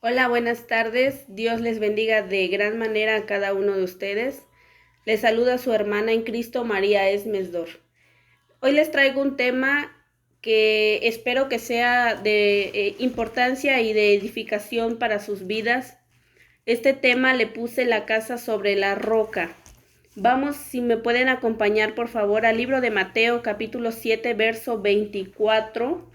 Hola, buenas tardes. Dios les bendiga de gran manera a cada uno de ustedes. Les saluda su hermana en Cristo, María Esmesdor. Hoy les traigo un tema que espero que sea de importancia y de edificación para sus vidas. Este tema le puse la casa sobre la roca. Vamos, si me pueden acompañar por favor al libro de Mateo capítulo 7, verso 24.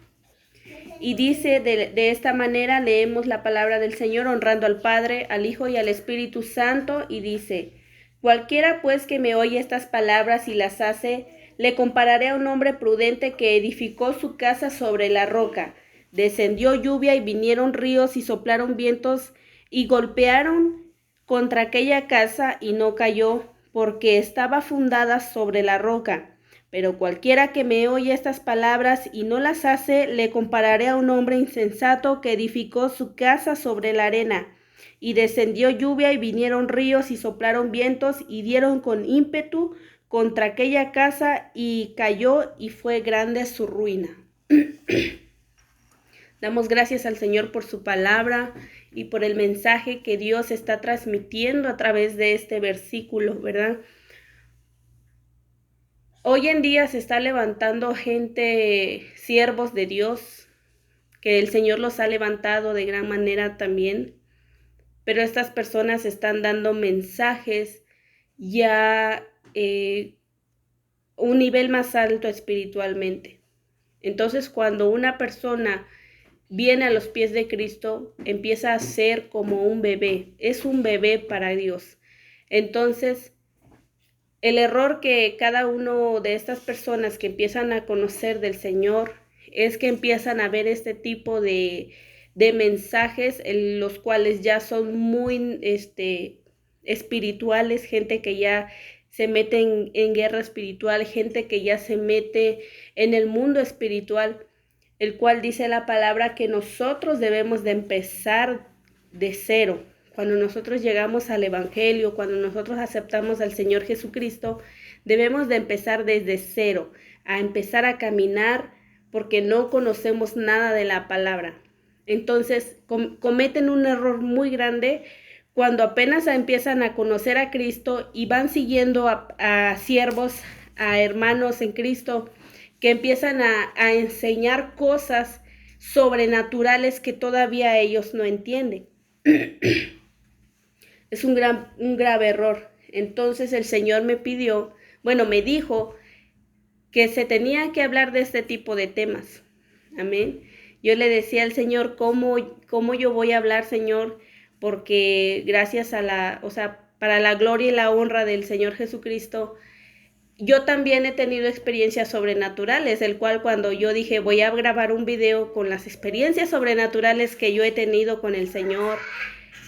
Y dice, de esta manera leemos la palabra del Señor honrando al Padre, al Hijo y al Espíritu Santo, y dice, cualquiera pues que me oye estas palabras y las hace, le compararé a un hombre prudente que edificó su casa sobre la roca. Descendió lluvia y vinieron ríos y soplaron vientos y golpearon contra aquella casa y no cayó, porque estaba fundada sobre la roca. Pero cualquiera que me oye estas palabras y no las hace, le compararé a un hombre insensato que edificó su casa sobre la arena. Y descendió lluvia y vinieron ríos y soplaron vientos y dieron con ímpetu contra aquella casa y cayó y fue grande su ruina. Damos gracias al Señor por su palabra y por el mensaje que Dios está transmitiendo a través de este versículo, ¿verdad? Hoy en día se está levantando gente, siervos de Dios, que el Señor los ha levantado de gran manera también, pero estas personas están dando mensajes ya un nivel más alto espiritualmente. Entonces, cuando una persona viene a los pies de Cristo, empieza a ser como un bebé, es un bebé para Dios. Entonces, el error que cada uno de estas personas que empiezan a conocer del Señor es que empiezan a ver este tipo de mensajes, los cuales ya son muy espirituales, gente que ya se mete en guerra espiritual, gente que ya se mete en el mundo espiritual, el cual dice la palabra que nosotros debemos de empezar de cero. Cuando nosotros llegamos al Evangelio, cuando nosotros aceptamos al Señor Jesucristo, debemos de empezar desde cero, a empezar a caminar porque no conocemos nada de la palabra. Entonces cometen un error muy grande cuando apenas empiezan a conocer a Cristo y van siguiendo a siervos, a hermanos en Cristo, que empiezan a enseñar cosas sobrenaturales que todavía ellos no entienden. Es un grave error. Entonces el Señor me pidió, bueno, me dijo que se tenía que hablar de este tipo de temas. Amén. Yo le decía al Señor, ¿cómo yo voy a hablar, Señor? Porque gracias a para la gloria y la honra del Señor Jesucristo, yo también he tenido experiencias sobrenaturales, el cual cuando yo dije voy a grabar un video con las experiencias sobrenaturales que yo he tenido con el Señor,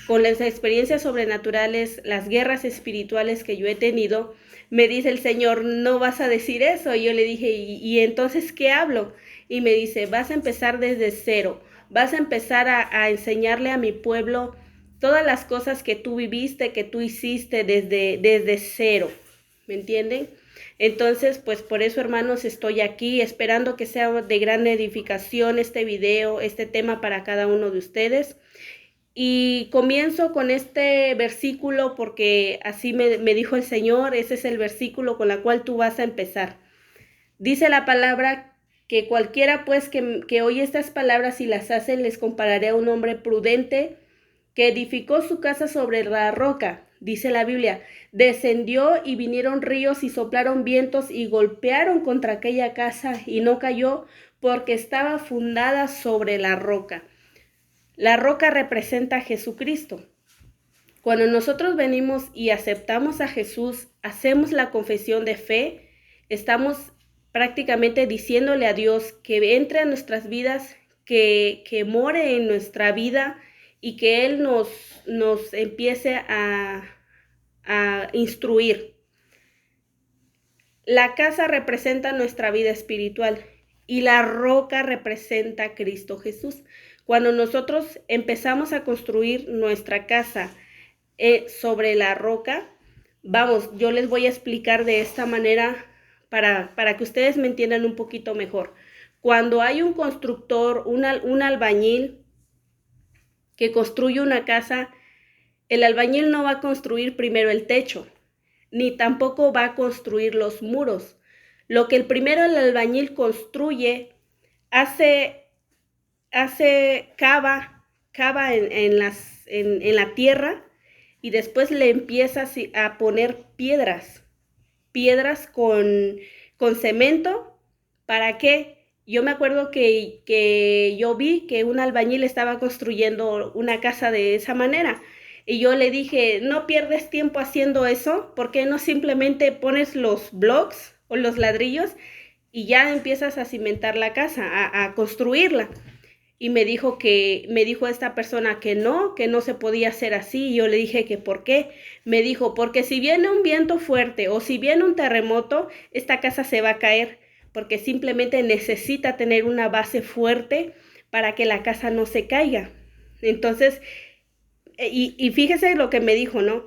con las experiencias sobrenaturales, las guerras espirituales que yo he tenido, me dice el Señor, no vas a decir eso. Y yo le dije, ¿y entonces qué hablo? Y me dice, vas a empezar desde cero, vas a empezar a enseñarle a mi pueblo todas las cosas que tú viviste, que tú hiciste desde cero, ¿me entienden? Entonces, pues por eso, hermanos, estoy aquí esperando que sea de gran edificación este video, este tema para cada uno de ustedes. Y comienzo con este versículo porque así me dijo el Señor, ese es el versículo con el cual tú vas a empezar. Dice la palabra que cualquiera pues que oye estas palabras y las hace, les compararé a un hombre prudente que edificó su casa sobre la roca. Dice la Biblia, descendió y vinieron ríos y soplaron vientos y golpearon contra aquella casa y no cayó porque estaba fundada sobre la roca. La roca representa a Jesucristo. Cuando nosotros venimos y aceptamos a Jesús, hacemos la confesión de fe, estamos prácticamente diciéndole a Dios que entre a nuestras vidas, que more en nuestra vida y que Él nos empiece a instruir. La casa representa nuestra vida espiritual y la roca representa a Cristo Jesús. Cuando nosotros empezamos a construir nuestra casa sobre la roca, vamos, yo les voy a explicar de esta manera para que ustedes me entiendan un poquito mejor. Cuando hay un constructor, un albañil que construye una casa, el albañil no va a construir primero el techo, ni tampoco va a construir los muros. Lo que primero el albañil construye, cava en la tierra y después le empieza a poner piedras con cemento. ¿Para qué? Yo me acuerdo que yo vi que un albañil estaba construyendo una casa de esa manera. Y yo le dije, no pierdes tiempo haciendo eso, ¿por qué no simplemente pones los blocks o los ladrillos y ya empiezas a cimentar la casa, a construirla? Y me dijo esta persona que no se podía hacer así. Y yo le dije que ¿por qué? Me dijo, porque si viene un viento fuerte o si viene un terremoto, esta casa se va a caer, porque simplemente necesita tener una base fuerte para que la casa no se caiga. Entonces, y fíjese lo que me dijo, ¿no?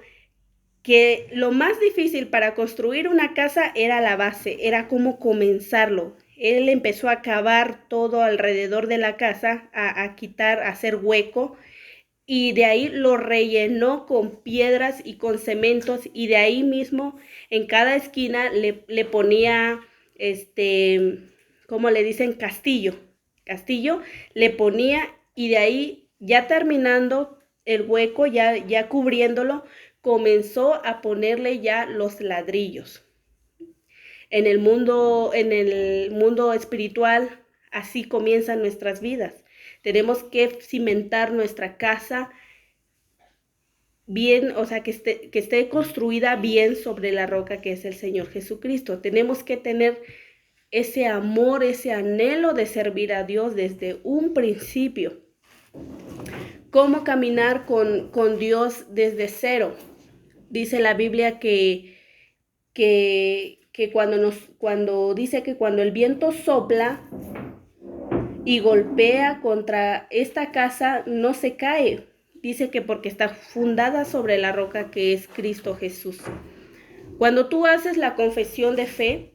Que lo más difícil para construir una casa era la base, era cómo comenzarlo. Él empezó a cavar todo alrededor de la casa, a quitar, a hacer hueco, y de ahí lo rellenó con piedras y con cementos, y de ahí mismo en cada esquina le ponía, ¿cómo le dicen? Castillo, le ponía, y de ahí ya terminando el hueco, ya cubriéndolo, comenzó a ponerle ya los ladrillos. En el mundo espiritual, así comienzan nuestras vidas. Tenemos que cimentar nuestra casa bien, o sea, que esté construida bien sobre la roca que es el Señor Jesucristo. Tenemos que tener ese amor, ese anhelo de servir a Dios desde un principio. ¿Cómo caminar con Dios desde cero? Dice la Biblia que cuando dice que cuando el viento sopla y golpea contra esta casa, no se cae. Dice que porque está fundada sobre la roca que es Cristo Jesús. Cuando tú haces la confesión de fe,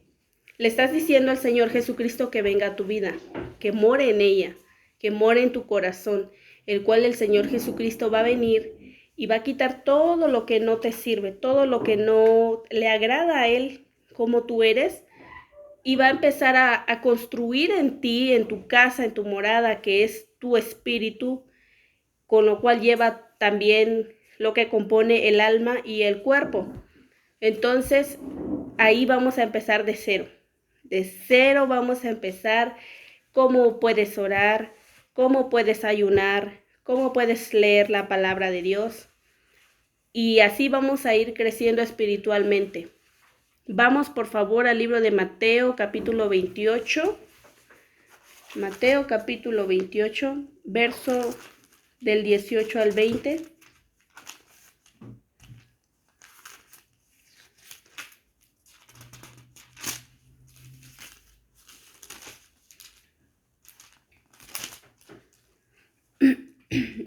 le estás diciendo al Señor Jesucristo que venga a tu vida, que more en ella, que more en tu corazón, el cual el Señor Jesucristo va a venir y va a quitar todo lo que no te sirve, todo lo que no le agrada a Él como tú eres, y va a empezar a construir en ti, en tu casa, en tu morada, que es tu espíritu, con lo cual lleva también lo que compone el alma y el cuerpo. Entonces, ahí vamos a empezar de cero. De cero vamos a empezar. Cómo puedes orar, cómo puedes ayunar, cómo puedes leer la palabra de Dios. Y así vamos a ir creciendo espiritualmente. Vamos por favor al libro de Mateo capítulo 28. Mateo capítulo 28, verso del 18 al 20.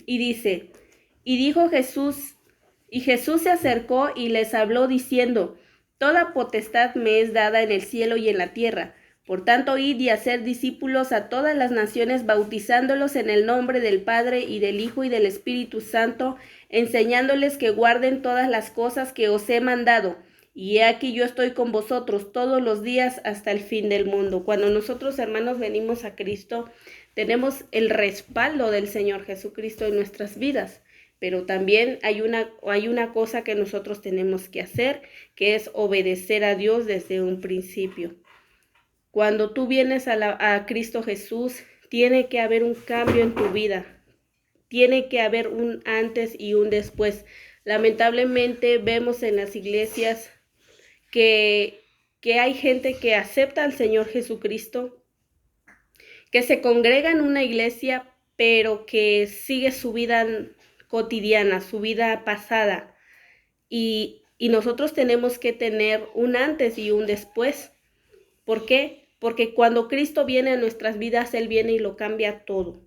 Y dice, y dijo Jesús, y Jesús se acercó y les habló diciendo, toda potestad me es dada en el cielo y en la tierra. Por tanto, id y hacer discípulos a todas las naciones, bautizándolos en el nombre del Padre y del Hijo y del Espíritu Santo, enseñándoles que guarden todas las cosas que os he mandado. Y he aquí yo estoy con vosotros todos los días hasta el fin del mundo. Cuando nosotros, hermanos, venimos a Cristo, tenemos el respaldo del Señor Jesucristo en nuestras vidas. Pero también hay una cosa que nosotros tenemos que hacer, que es obedecer a Dios desde un principio. Cuando tú vienes a Cristo Jesús, tiene que haber un cambio en tu vida. Tiene que haber un antes y un después. Lamentablemente vemos en las iglesias que hay gente que acepta al Señor Jesucristo, que se congrega en una iglesia, pero que sigue su vida cotidiana, su vida pasada. Y nosotros tenemos que tener un antes y un después. ¿Por qué? Porque cuando Cristo viene a nuestras vidas, Él viene y lo cambia todo.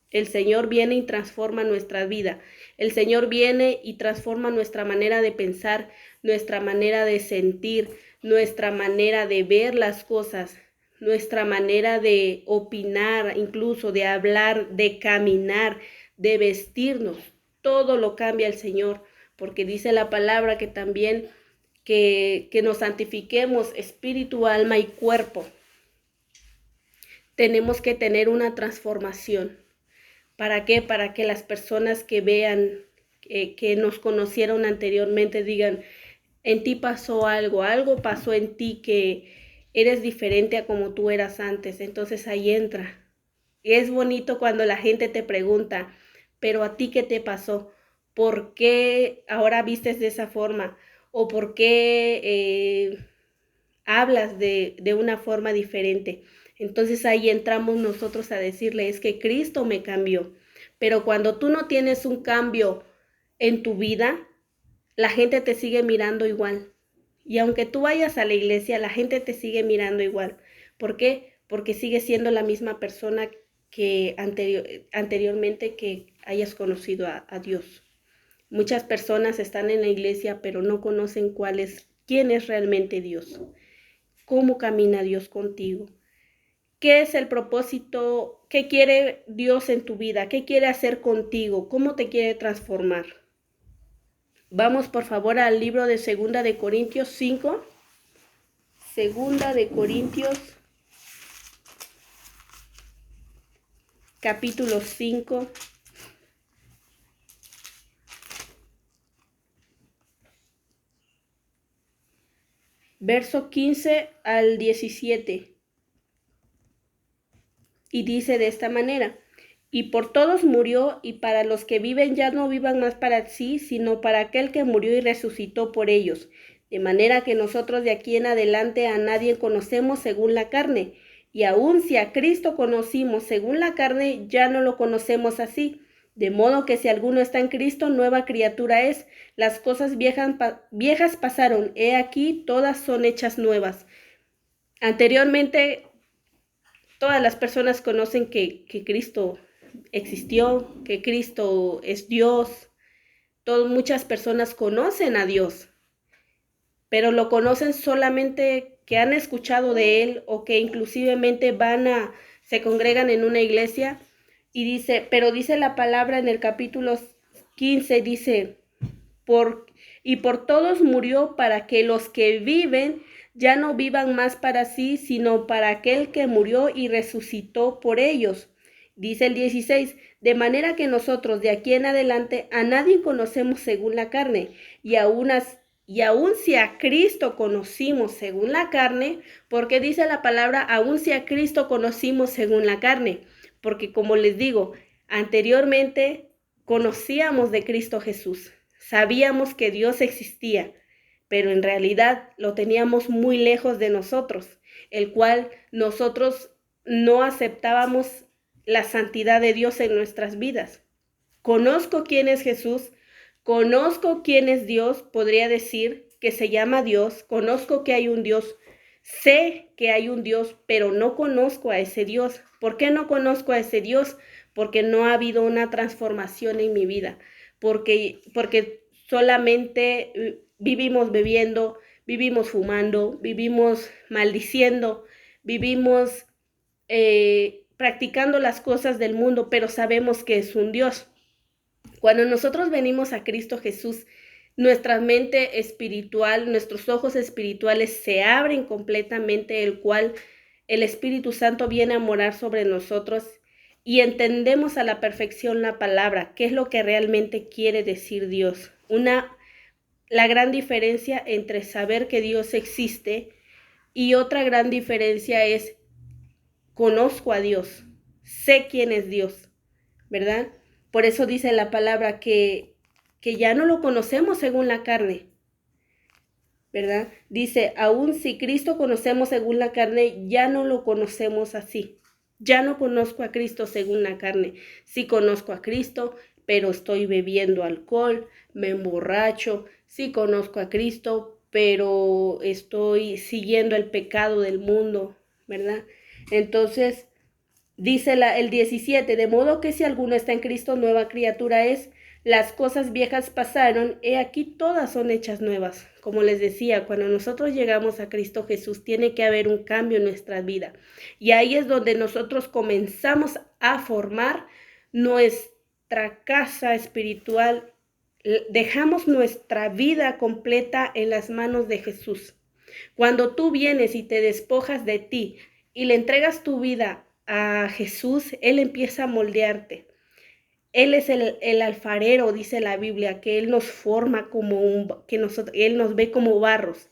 El Señor viene y transforma nuestra vida. El Señor viene y transforma nuestra manera de pensar, nuestra manera de sentir, nuestra manera de ver las cosas, nuestra manera de opinar, incluso de hablar, de caminar, de vestirnos. Todo lo cambia el Señor, porque dice la palabra que también que nos santifiquemos espíritu, alma y cuerpo. Tenemos que tener una transformación. ¿Para qué? Para que las personas que vean, que nos conocieron anteriormente, digan, en ti pasó algo, algo pasó en ti que eres diferente a como tú eras antes. Entonces ahí entra. Y es bonito cuando la gente te pregunta, pero a ti ¿qué te pasó? ¿Por qué ahora vistes de esa forma? ¿O por qué hablas de una forma diferente? Entonces ahí entramos nosotros a decirle, es que Cristo me cambió. Pero cuando tú no tienes un cambio en tu vida, la gente te sigue mirando igual. Y aunque tú vayas a la iglesia, la gente te sigue mirando igual. ¿Por qué? Porque sigues siendo la misma persona que anteriormente que hayas conocido a Dios. Muchas personas están en la iglesia, pero no conocen quién es realmente Dios. ¿Cómo camina Dios contigo? ¿Qué es el propósito? ¿Qué quiere Dios en tu vida? ¿Qué quiere hacer contigo? ¿Cómo te quiere transformar? Vamos por favor al libro de 2 de Corintios 5. 2 de Corintios, capítulo 5. Verso 15 al 17. Y dice de esta manera, y por todos murió, y para los que viven ya no vivan más para sí, sino para aquel que murió y resucitó por ellos. De manera que nosotros de aquí en adelante a nadie conocemos según la carne, y aun si a Cristo conocimos según la carne, ya no lo conocemos así. De modo que si alguno está en Cristo, nueva criatura es. Las cosas viejas pasaron, he aquí, todas son hechas nuevas. Anteriormente, todas las personas conocen que Cristo existió, que Cristo es Dios. Muchas personas conocen a Dios, pero lo conocen solamente que han escuchado de Él o que inclusivemente se congregan en una iglesia y pero dice la palabra en el capítulo 15, dice, y por todos murió para que los que viven ya no vivan más para sí, sino para aquel que murió y resucitó por ellos. Dice el 16, de manera que nosotros de aquí en adelante a nadie conocemos según la carne, y aún si a Cristo conocimos según la carne, porque dice la palabra, aún si a Cristo conocimos según la carne, porque como les digo, anteriormente conocíamos de Cristo Jesús, sabíamos que Dios existía, pero en realidad lo teníamos muy lejos de nosotros, el cual nosotros no aceptábamos la santidad de Dios en nuestras vidas. Conozco quién es Jesús, conozco quién es Dios, podría decir que se llama Dios, conozco que hay un Dios, sé que hay un Dios, pero no conozco a ese Dios. ¿Por qué no conozco a ese Dios? Porque no ha habido una transformación en mi vida, porque solamente vivimos bebiendo, vivimos fumando, vivimos maldiciendo, vivimos practicando las cosas del mundo, pero sabemos que es un Dios. Cuando nosotros venimos a Cristo Jesús, nuestra mente espiritual, nuestros ojos espirituales se abren completamente, el cual el Espíritu Santo viene a morar sobre nosotros y entendemos a la perfección la palabra, qué es lo que realmente quiere decir Dios. La gran diferencia entre saber que Dios existe y otra gran diferencia es conozco a Dios, sé quién es Dios, ¿verdad? Por eso dice la palabra que ya no lo conocemos según la carne, ¿verdad? Dice, aún si Cristo conocemos según la carne, ya no lo conocemos así. Ya no conozco a Cristo según la carne. Sí conozco a Cristo, pero estoy bebiendo alcohol, me emborracho. Sí conozco a Cristo, pero estoy siguiendo el pecado del mundo, ¿verdad? Entonces, dice el 17, de modo que si alguno está en Cristo, nueva criatura es, las cosas viejas pasaron, he aquí todas son hechas nuevas. Como les decía, cuando nosotros llegamos a Cristo Jesús, tiene que haber un cambio en nuestra vida. Y ahí es donde nosotros comenzamos a formar nuestra casa espiritual, dejamos nuestra vida completa en las manos de Jesús. Cuando tú vienes y te despojas de ti y le entregas tu vida a Jesús, Él empieza a moldearte. Él es el alfarero, dice la Biblia, que Él nos forma Él nos ve como barros.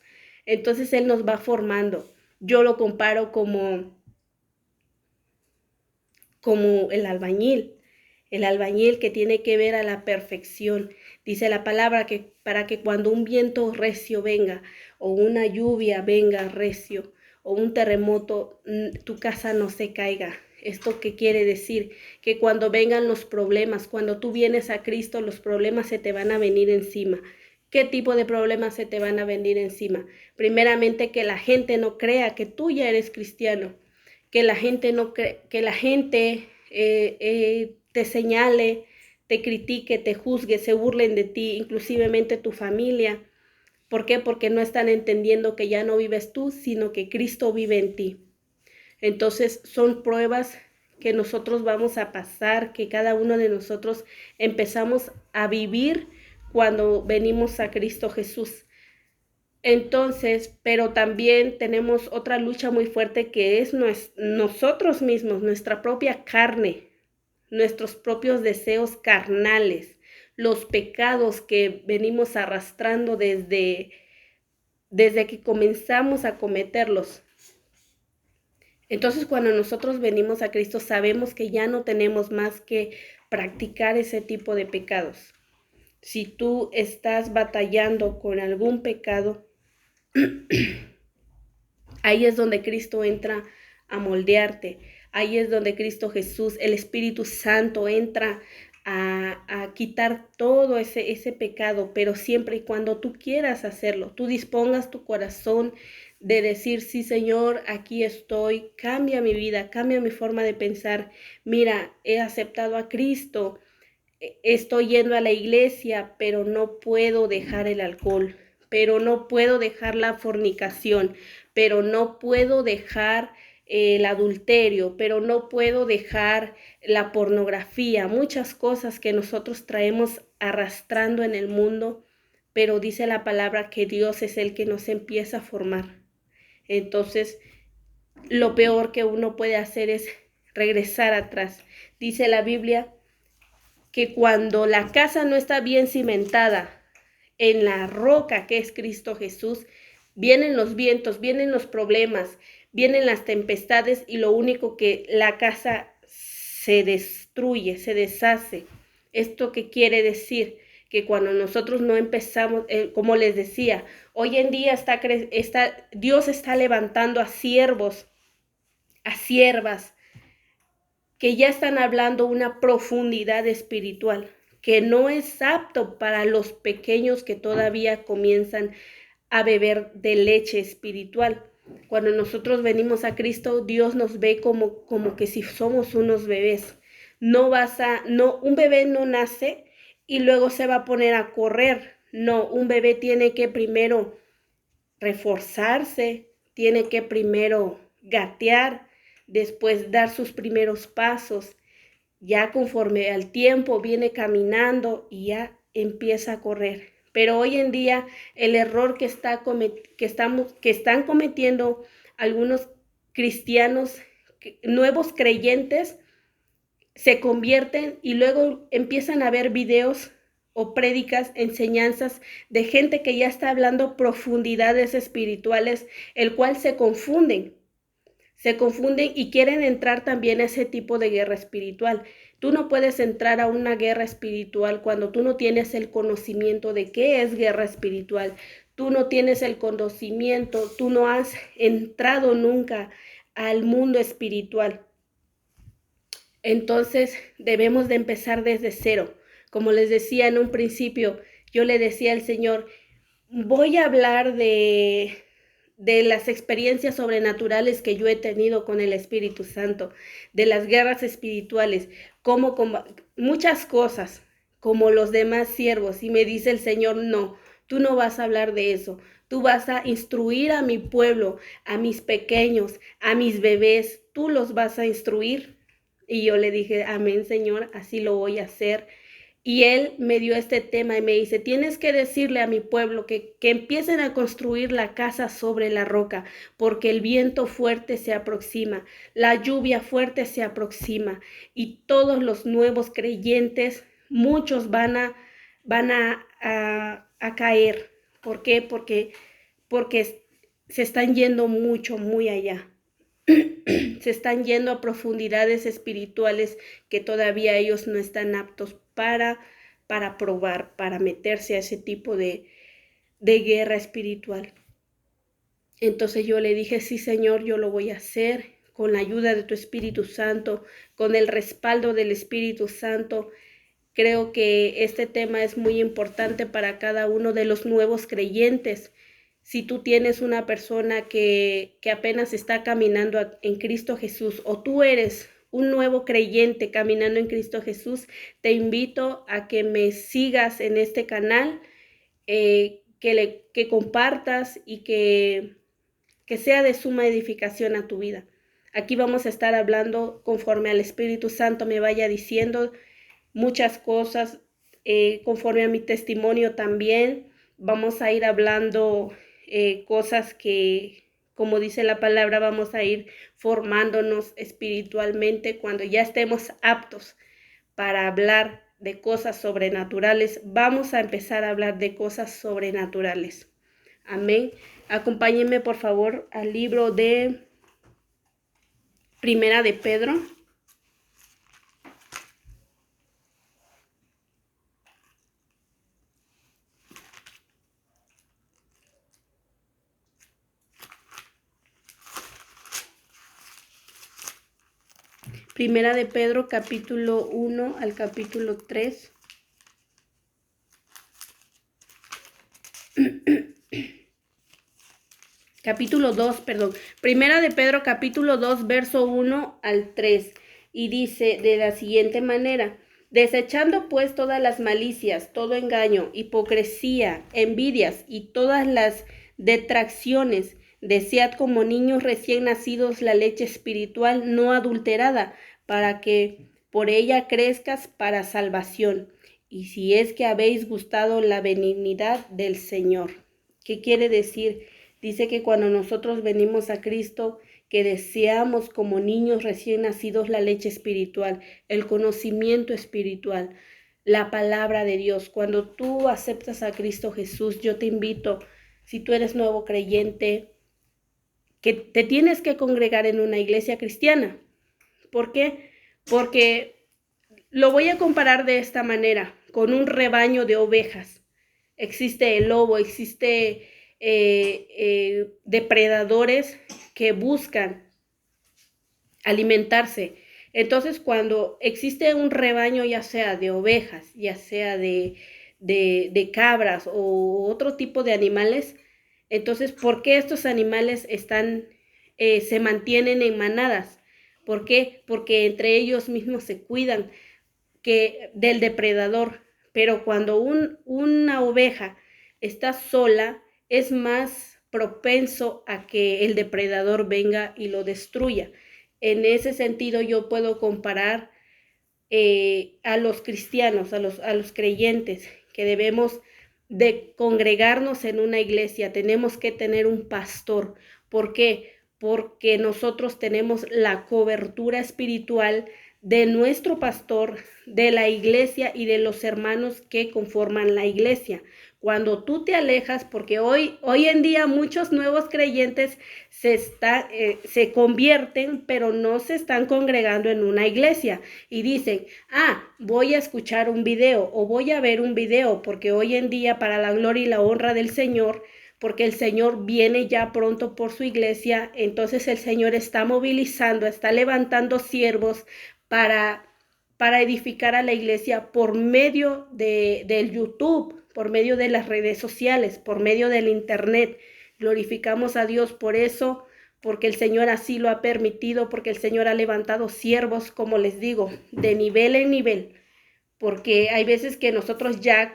Entonces Él nos va formando. Yo lo comparo como el albañil que tiene que ver a la perfección. Dice la palabra que para que cuando un viento recio venga, o una lluvia venga recio, o un terremoto, tu casa no se caiga. ¿Esto qué quiere decir? Que cuando vengan los problemas, cuando tú vienes a Cristo, los problemas se te van a venir encima. ¿Qué tipo de problemas se te van a venir encima? Primeramente, que la gente no crea que tú ya eres cristiano, que la gente te señale, te critique, te juzgue, se burlen de ti, inclusivemente tu familia. ¿Por qué? Porque no están entendiendo que ya no vives tú, sino que Cristo vive en ti. Entonces son pruebas que nosotros vamos a pasar, que cada uno de nosotros empezamos a vivir cuando venimos a Cristo Jesús. Entonces, pero también tenemos otra lucha muy fuerte que es nosotros mismos, nuestra propia carne, nuestros propios deseos carnales, los pecados que venimos arrastrando desde que comenzamos a cometerlos. Entonces, cuando nosotros venimos a Cristo, sabemos que ya no tenemos más que practicar ese tipo de pecados. Si tú estás batallando con algún pecado, ahí es donde Cristo entra a moldearte. Ahí es donde Cristo Jesús, el Espíritu Santo, entra a quitar todo ese pecado, pero siempre y cuando tú quieras hacerlo, tú dispongas tu corazón de decir, sí, Señor, aquí estoy, cambia mi vida, cambia mi forma de pensar. Mira, he aceptado a Cristo, estoy yendo a la iglesia, pero no puedo dejar el alcohol, pero no puedo dejar la fornicación, pero no puedo dejar el adulterio, pero no puedo dejar la pornografía, muchas cosas que nosotros traemos arrastrando en el mundo, pero dice la palabra que Dios es el que nos empieza a formar. Entonces, lo peor que uno puede hacer es regresar atrás. Dice la Biblia que cuando la casa no está bien cimentada en la roca que es Cristo Jesús, vienen los vientos, vienen los problemas, vienen las tempestades y lo único que la casa se destruye, se deshace. ¿Esto qué quiere decir? Que cuando nosotros no empezamos, como les decía, hoy en día Dios está levantando a siervos, a siervas, que ya están hablando una profundidad espiritual, que no es apto para los pequeños que todavía comienzan a beber de leche espiritual. Cuando nosotros venimos a Cristo, Dios nos ve como que si somos unos bebés. Un bebé no nace y luego se va a poner a correr. No, un bebé tiene que primero reforzarse, tiene que primero gatear, después dar sus primeros pasos. Ya conforme al tiempo viene caminando y ya empieza a correr. Pero hoy en día el error que están cometiendo algunos cristianos, nuevos creyentes, se convierten y luego empiezan a ver videos o prédicas, enseñanzas de gente que ya está hablando profundidades espirituales, el cual se confunden y quieren entrar también a ese tipo de guerra espiritual. Tú no puedes entrar a una guerra espiritual cuando tú no tienes el conocimiento de qué es guerra espiritual. Tú no tienes el conocimiento, tú no has entrado nunca al mundo espiritual. Entonces debemos de empezar desde cero. Como les decía en un principio, yo le decía al Señor, voy a hablar de las experiencias sobrenaturales que yo he tenido con el Espíritu Santo, de las guerras espirituales, muchas cosas, como los demás siervos. Y me dice el Señor, no, tú no vas a hablar de eso. Tú vas a instruir a mi pueblo, a mis pequeños, a mis bebés. Tú los vas a instruir. Y yo le dije, amén, Señor, así lo voy a hacer. Y él me dio este tema y me dice, tienes que decirle a mi pueblo que empiecen a construir la casa sobre la roca, porque el viento fuerte se aproxima, la lluvia fuerte se aproxima y todos los nuevos creyentes, muchos van a caer. ¿Por qué? Porque se están yendo mucho, muy allá. Se están yendo a profundidades espirituales que todavía ellos no están aptos para probar, para meterse a ese tipo de guerra espiritual. Entonces yo le dije, sí, Señor, yo lo voy a hacer con la ayuda de tu Espíritu Santo, con el respaldo del Espíritu Santo. Creo que este tema es muy importante para cada uno de los nuevos creyentes. Si tú tienes una persona que apenas está caminando en Cristo Jesús, o tú eres un nuevo creyente caminando en Cristo Jesús, te invito a que me sigas en este canal, que compartas y que sea de suma edificación a tu vida. Aquí vamos a estar hablando conforme al Espíritu Santo me vaya diciendo muchas cosas, conforme a mi testimonio también. Vamos a ir hablando cosas que, como dice la palabra, vamos a ir formándonos espiritualmente. Cuando ya estemos aptos para hablar de cosas sobrenaturales, vamos a empezar a hablar de cosas sobrenaturales. Amén. Acompáñenme por favor al libro de Primera de Pedro. Primera de Pedro, capítulo 1 al capítulo 3. Capítulo 2, perdón. Primera de Pedro, capítulo 2, verso 1 al 3. Y dice de la siguiente manera: desechando pues todas las malicias, todo engaño, hipocresía, envidias y todas las detracciones, desead como niños recién nacidos la leche espiritual no adulterada, para que por ella crezcas para salvación. Y si es que habéis gustado la benignidad del Señor. ¿Qué quiere decir? Dice que cuando nosotros venimos a Cristo, que deseamos como niños recién nacidos la leche espiritual, el conocimiento espiritual, la palabra de Dios. Cuando tú aceptas a Cristo Jesús, yo te invito, si tú eres nuevo creyente, que te tienes que congregar en una iglesia cristiana. ¿Por qué? Porque lo voy a comparar de esta manera, con un rebaño de ovejas. Existe el lobo, existe depredadores que buscan alimentarse. Entonces, cuando existe un rebaño, ya sea de ovejas, ya sea de cabras o otro tipo de animales, entonces, ¿por qué estos animales se mantienen en manadas? ¿Por qué? Porque entre ellos mismos se cuidan del depredador. Pero cuando una oveja está sola, es más propenso a que el depredador venga y lo destruya. En ese sentido, yo puedo comparar a los cristianos, a los creyentes, que debemos de congregarnos en una iglesia. Tenemos que tener un pastor. ¿Por qué? Porque nosotros tenemos la cobertura espiritual de nuestro pastor, de la iglesia y de los hermanos que conforman la iglesia. Cuando tú te alejas, porque hoy en día muchos nuevos creyentes se convierten, pero no se están congregando en una iglesia y dicen, voy a escuchar un video o voy a ver un video, porque hoy en día, para la gloria y la honra del Señor, porque el Señor viene ya pronto por su iglesia, entonces el Señor está movilizando, está levantando siervos para edificar a la iglesia por medio del YouTube, por medio de las redes sociales, por medio del internet. Glorificamos a Dios por eso, porque el Señor así lo ha permitido, porque el Señor ha levantado siervos, como les digo, de nivel en nivel, porque hay veces que nosotros ya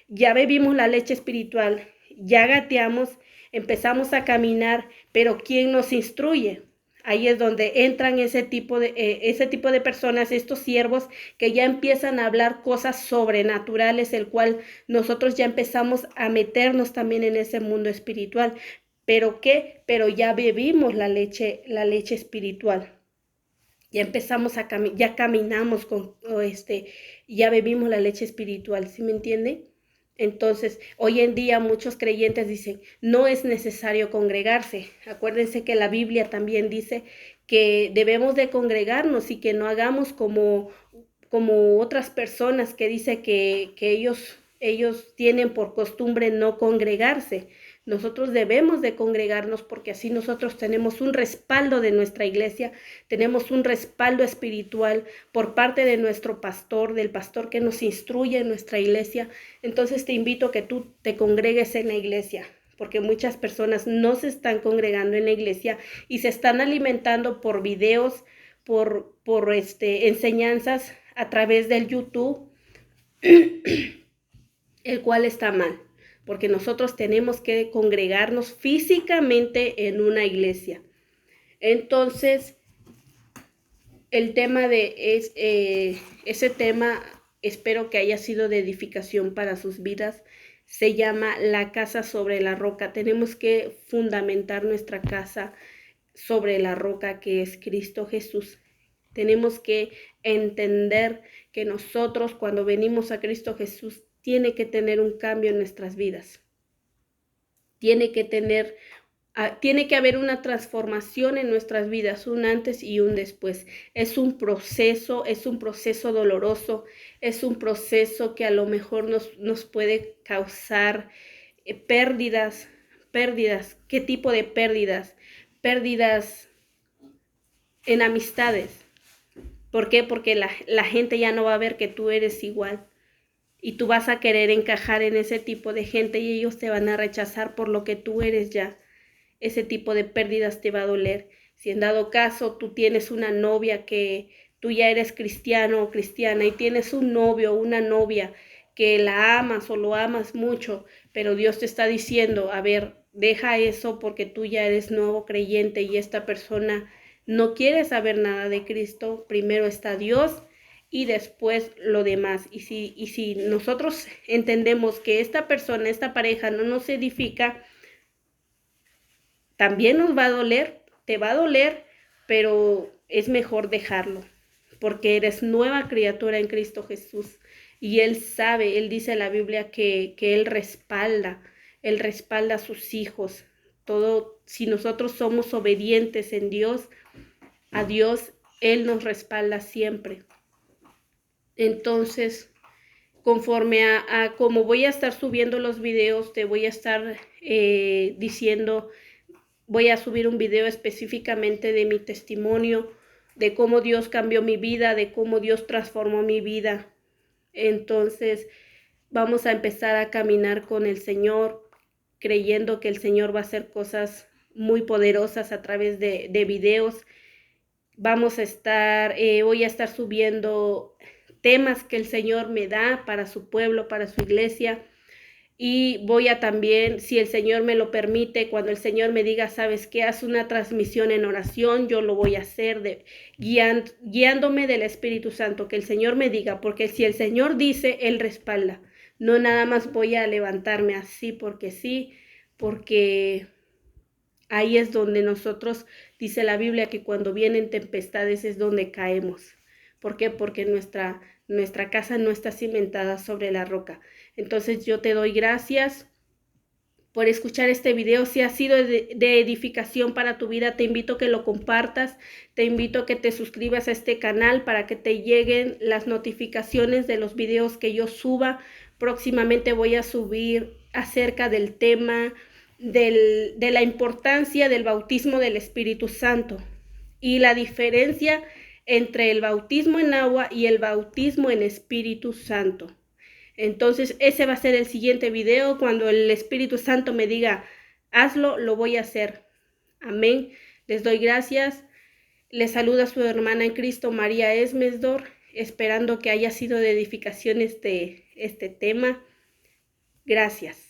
bebimos la leche espiritual, ya gateamos, empezamos a caminar, pero ¿quién nos instruye? Ahí es donde entran ese tipo de personas, estos siervos que ya empiezan a hablar cosas sobrenaturales, el cual nosotros ya empezamos a meternos también en ese mundo espiritual. ¿Pero qué? Pero ya bebimos la leche espiritual. Ya empezamos ya caminamos ya bebimos la leche espiritual, ¿sí me entiende? Entonces, hoy en día muchos creyentes dicen, no es necesario congregarse. Acuérdense que la Biblia también dice que debemos de congregarnos y que no hagamos como otras personas que dicen que ellos tienen por costumbre no congregarse. Nosotros debemos de congregarnos porque así nosotros tenemos un respaldo de nuestra iglesia, tenemos un respaldo espiritual por parte de nuestro pastor, del pastor que nos instruye en nuestra iglesia. Entonces te invito a que tú te congregues en la iglesia, porque muchas personas no se están congregando en la iglesia y se están alimentando por videos, por enseñanzas a través del YouTube, el cual está mal, porque nosotros tenemos que congregarnos físicamente en una iglesia. Entonces, el tema ese tema, espero que haya sido de edificación para sus vidas. Se llama La casa sobre la roca. Tenemos que fundamentar nuestra casa sobre la roca que es Cristo Jesús. Tenemos que entender que nosotros cuando venimos a Cristo Jesús tiene que tener un cambio en nuestras vidas. Tiene que haber una transformación en nuestras vidas, un antes y un después. Es un proceso doloroso, es un proceso que a lo mejor nos puede causar pérdidas. ¿Qué tipo de pérdidas? Pérdidas en amistades. ¿Por qué? Porque la gente ya no va a ver que tú eres igual. Y tú vas a querer encajar en ese tipo de gente y ellos te van a rechazar por lo que tú eres ya. Ese tipo de pérdidas te va a doler. Si en dado caso tú tienes una novia que tú ya eres cristiano o cristiana y tienes un novio o una novia que la amas o lo amas mucho, pero Dios te está diciendo, a ver, deja eso porque tú ya eres nuevo creyente y esta persona no quiere saber nada de Cristo, primero está Dios y después lo demás. Y si nosotros entendemos que esta persona, esta pareja no nos edifica, también nos va a doler, te va a doler, pero es mejor dejarlo, porque eres nueva criatura en Cristo Jesús. Y Él sabe, Él dice en la Biblia que Él respalda a sus hijos. Todo, si nosotros somos obedientes en Dios, a Dios, Él nos respalda siempre. Entonces, conforme a cómo voy a estar subiendo los videos, te voy a estar diciendo, voy a subir un video específicamente de mi testimonio, de cómo Dios cambió mi vida, de cómo Dios transformó mi vida. Entonces, vamos a empezar a caminar con el Señor, creyendo que el Señor va a hacer cosas muy poderosas a través de videos. Voy a estar subiendo temas que el Señor me da para su pueblo, para su iglesia. Y voy a también, si el Señor me lo permite, cuando el Señor me diga, ¿sabes qué? Haz una transmisión en oración, yo lo voy a hacer guiándome del Espíritu Santo, que el Señor me diga, porque si el Señor dice, Él respalda. No nada más voy a levantarme así porque sí, porque ahí es donde nosotros, dice la Biblia, que cuando vienen tempestades es donde caemos. ¿Por qué? Porque nuestra casa no está cimentada sobre la roca. Entonces yo te doy gracias por escuchar este video. Si ha sido de edificación para tu vida, te invito a que lo compartas, te invito a que te suscribas a este canal para que te lleguen las notificaciones de los videos que yo suba. Próximamente voy a subir acerca del tema de la importancia del bautismo del Espíritu Santo y la diferencia entre el bautismo en agua y el bautismo en Espíritu Santo. Entonces, ese va a ser el siguiente video. Cuando el Espíritu Santo me diga, hazlo, lo voy a hacer. Amén. Les doy gracias. Les saluda su hermana en Cristo, María Esmesdor, esperando que haya sido de edificación este tema. Gracias.